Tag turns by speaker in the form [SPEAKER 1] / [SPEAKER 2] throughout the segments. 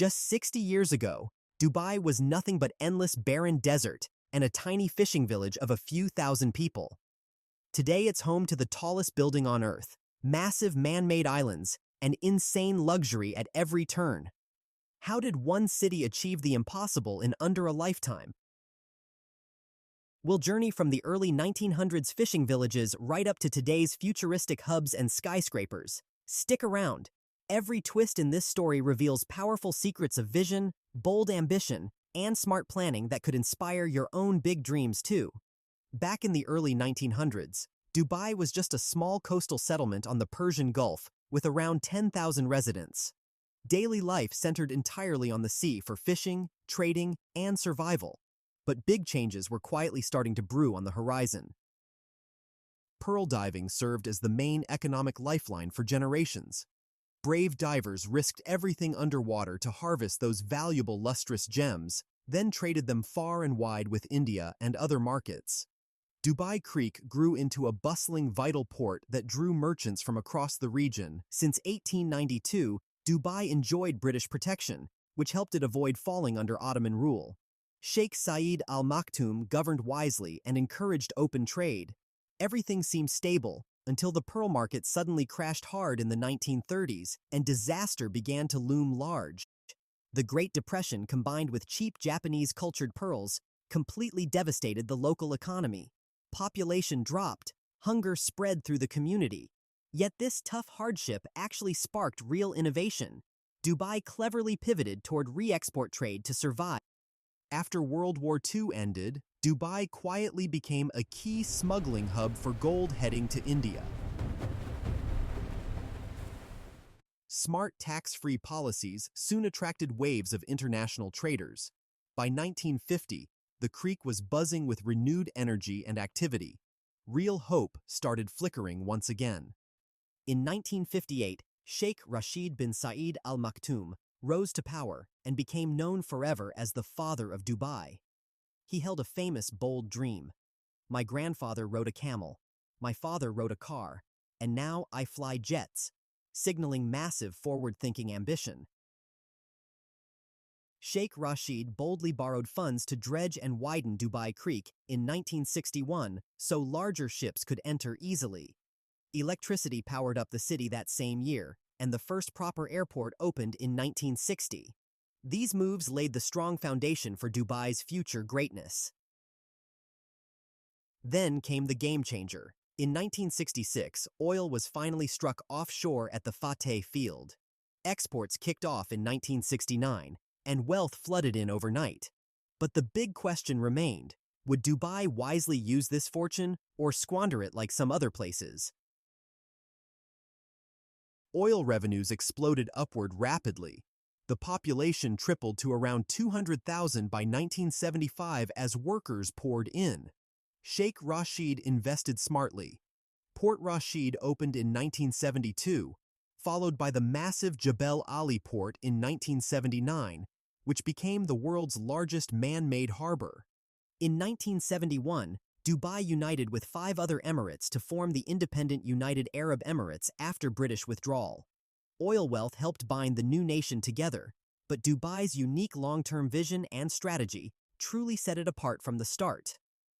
[SPEAKER 1] Just 60 years ago, Dubai was nothing but endless barren desert and a tiny fishing village of a few thousand people. Today it's home to the tallest building on Earth, massive man-made islands, and insane luxury at every turn. How did one city achieve the impossible in under a lifetime? We'll journey from the early 1900s fishing villages right up to today's futuristic hubs and skyscrapers. Stick around. Every twist in this story reveals powerful secrets of vision, bold ambition, and smart planning that could inspire your own big dreams too. Back in the early 1900s, Dubai was just a small coastal settlement on the Persian Gulf with around 10,000 residents. Daily life centered entirely on the sea for fishing, trading, and survival. But big changes were quietly starting to brew on the horizon. Pearl diving served as the main economic lifeline for generations. Brave divers risked everything underwater to harvest those valuable lustrous gems, then traded them far and wide with India and other markets. Dubai Creek grew into a bustling vital port that drew merchants from across the region. Since 1892, Dubai enjoyed British protection, which helped it avoid falling under Ottoman rule. Sheikh Saeed Al Maktoum governed wisely and encouraged open trade. Everything seemed stable until the pearl market suddenly crashed hard in the 1930s and disaster began to loom large. The Great Depression, combined with cheap Japanese cultured pearls, completely devastated the local economy. Population dropped, hunger spread through the community. Yet this tough hardship actually sparked real innovation. Dubai cleverly pivoted toward re-export trade to survive. After World War II ended, Dubai quietly became a key smuggling hub for gold heading to India. Smart tax-free policies soon attracted waves of international traders. By 1950, the creek was buzzing with renewed energy and activity. Real hope started flickering once again. In 1958, Sheikh Rashid bin Saeed Al Maktoum rose to power and became known forever as the father of Dubai. He held a famous, bold dream. My grandfather rode a camel, my father rode a car, and now I fly jets, signaling massive forward-thinking ambition. Sheikh Rashid boldly borrowed funds to dredge and widen Dubai Creek in 1961 so larger ships could enter easily. Electricity powered up the city that same year, and the first proper airport opened in 1960. These moves laid the strong foundation for Dubai's future greatness. Then came the game changer. In 1966, oil was finally struck offshore at the Fateh field. Exports kicked off in 1969, and wealth flooded in overnight. But the big question remained: would Dubai wisely use this fortune or squander it like some other places? Oil revenues exploded upward rapidly. The population tripled to around 200,000 by 1975 as workers poured in. Sheikh Rashid invested smartly. Port Rashid opened in 1972, followed by the massive Jebel Ali port in 1979, which became the world's largest man-made harbor. In 1971, Dubai united with 5 other emirates to form the independent United Arab Emirates after British withdrawal. Oil wealth helped bind the new nation together, but Dubai's unique long-term vision and strategy truly set it apart from the start.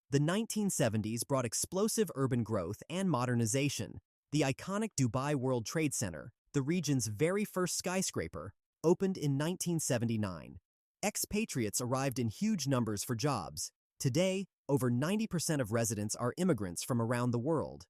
[SPEAKER 1] The 1970s brought explosive urban growth and modernization. The iconic Dubai World Trade Center, the region's very first skyscraper, opened in 1979. Expatriates arrived in huge numbers for jobs. Today, over 90% of residents are immigrants from around the world.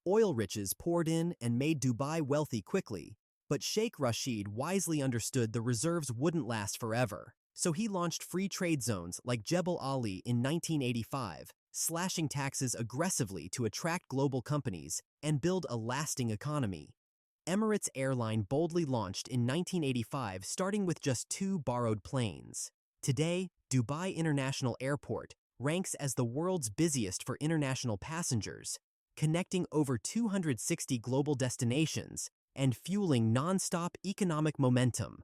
[SPEAKER 1] Oil riches poured in and made Dubai wealthy quickly, but Sheikh Rashid wisely understood the reserves wouldn't last forever. So he launched free trade zones like Jebel Ali in 1985, slashing taxes aggressively to attract global companies and build a lasting economy. Emirates Airline boldly launched in 1985, starting with just 2 borrowed planes. Today, Dubai International Airport ranks as the world's busiest for international passengers, connecting over 260 global destinations and fueling non-stop economic momentum.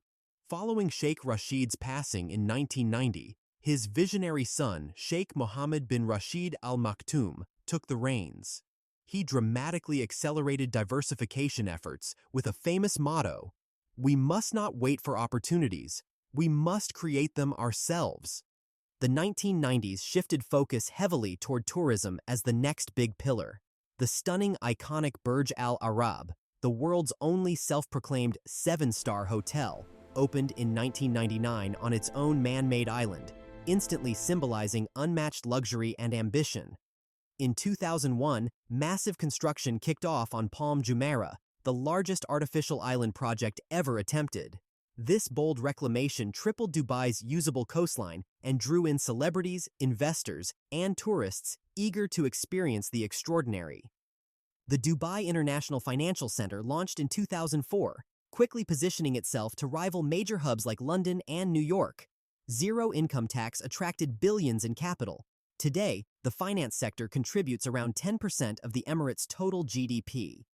[SPEAKER 1] Following Sheikh Rashid's passing in 1990, his visionary son, Sheikh Mohammed bin Rashid Al Maktoum, took the reins. He dramatically accelerated diversification efforts with a famous motto: "We must not wait for opportunities, We must create them ourselves. The 1990s shifted focus heavily toward tourism as the next big pillar. The stunning, iconic Burj Al Arab, the world's only self-proclaimed seven-star hotel, opened in 1999 on its own man-made island, instantly symbolizing unmatched luxury and ambition. In 2001, massive construction kicked off on Palm Jumeirah, the largest artificial island project ever attempted. This bold reclamation tripled Dubai's usable coastline and drew in celebrities, investors, and tourists eager to experience the extraordinary. The Dubai International Financial Center launched in 2004, quickly positioning itself to rival major hubs like London and New York. Zero income tax attracted billions in capital. Today, the finance sector contributes around 10% of the Emirates' total GDP.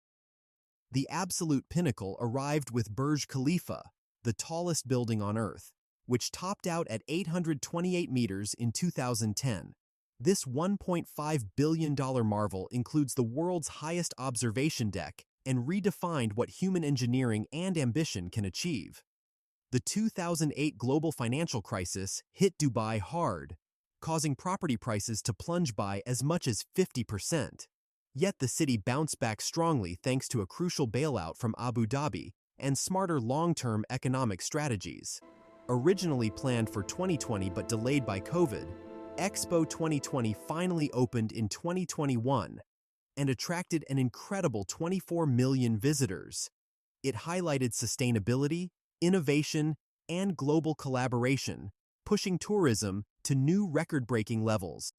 [SPEAKER 1] The absolute pinnacle arrived with Burj Khalifa, the tallest building on Earth, which topped out at 828 meters in 2010. This $1.5 billion marvel includes the world's highest observation deck and redefined what human engineering and ambition can achieve. The 2008 global financial crisis hit Dubai hard, causing property prices to plunge by as much as 50%. Yet the city bounced back strongly thanks to a crucial bailout from Abu Dhabi and smarter long-term economic strategies. Originally planned for 2020 but delayed by COVID, Expo 2020 finally opened in 2021 and attracted an incredible 24 million visitors. It highlighted sustainability, innovation, and global collaboration, pushing tourism to new record-breaking levels.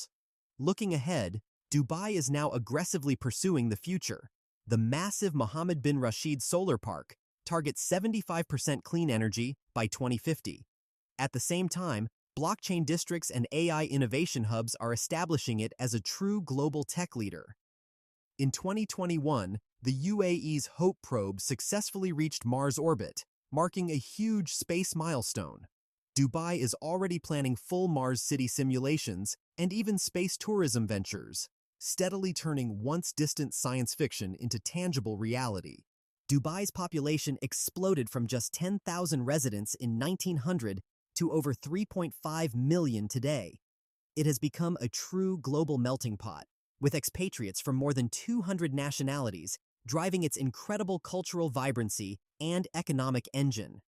[SPEAKER 1] Looking ahead, Dubai is now aggressively pursuing the future. The massive Mohammed bin Rashid Solar Park targets 75% clean energy by 2050. At the same time, blockchain districts and AI innovation hubs are establishing it as a true global tech leader. In 2021, the UAE's Hope probe successfully reached Mars orbit, marking a huge space milestone. Dubai is already planning full Mars city simulations and even space tourism ventures, steadily turning once-distant science fiction into tangible reality. Dubai's population exploded from just 10,000 residents in 1900 to over 3.5 million today. It has become a true global melting pot, with expatriates from more than 200 nationalities driving its incredible cultural vibrancy and economic engine.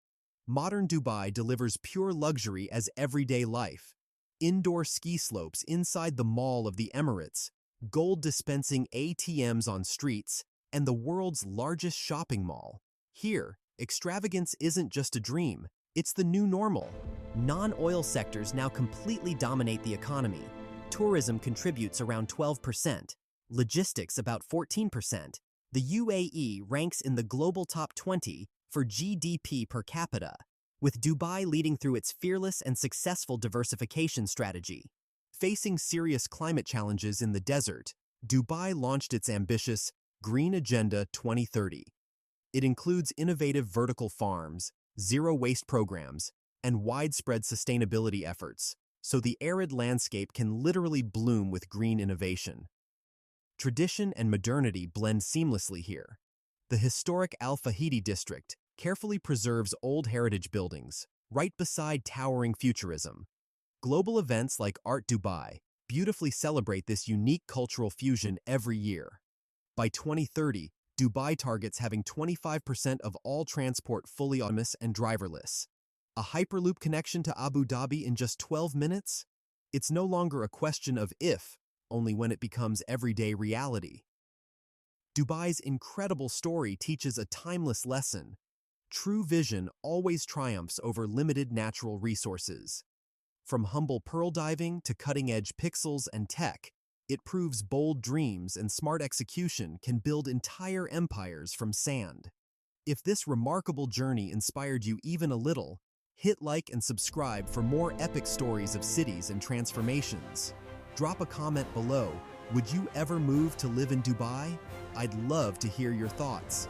[SPEAKER 1] Modern Dubai delivers pure luxury as everyday life. Indoor ski slopes inside the Mall of the Emirates, gold-dispensing ATMs on streets, and the world's largest shopping mall. Here, extravagance isn't just a dream, it's the new normal. Non-oil sectors now completely dominate the economy. Tourism contributes around 12%, logistics about 14%. The UAE ranks in the global top 20 for GDP per capita, with Dubai leading through its fearless and successful diversification strategy. Facing serious climate challenges in the desert, Dubai launched its ambitious Green Agenda 2030. It includes innovative vertical farms, zero-waste programs, and widespread sustainability efforts, so the arid landscape can literally bloom with green innovation. Tradition and modernity blend seamlessly here. The historic Al Fahidi district carefully preserves old heritage buildings, right beside towering futurism. Global events like Art Dubai beautifully celebrate this unique cultural fusion every year. By 2030, Dubai targets having 25% of all transport fully autonomous and driverless. A Hyperloop connection to Abu Dhabi in just 12 minutes? It's no longer a question of if, only when it becomes everyday reality. Dubai's incredible story teaches a timeless lesson. True vision always triumphs over limited natural resources. From humble pearl diving to cutting-edge pixels and tech, it proves bold dreams and smart execution can build entire empires from sand. If this remarkable journey inspired you even a little, hit like and subscribe for more epic stories of cities and transformations. Drop a comment below. Would you ever move to live in Dubai? I'd love to hear your thoughts.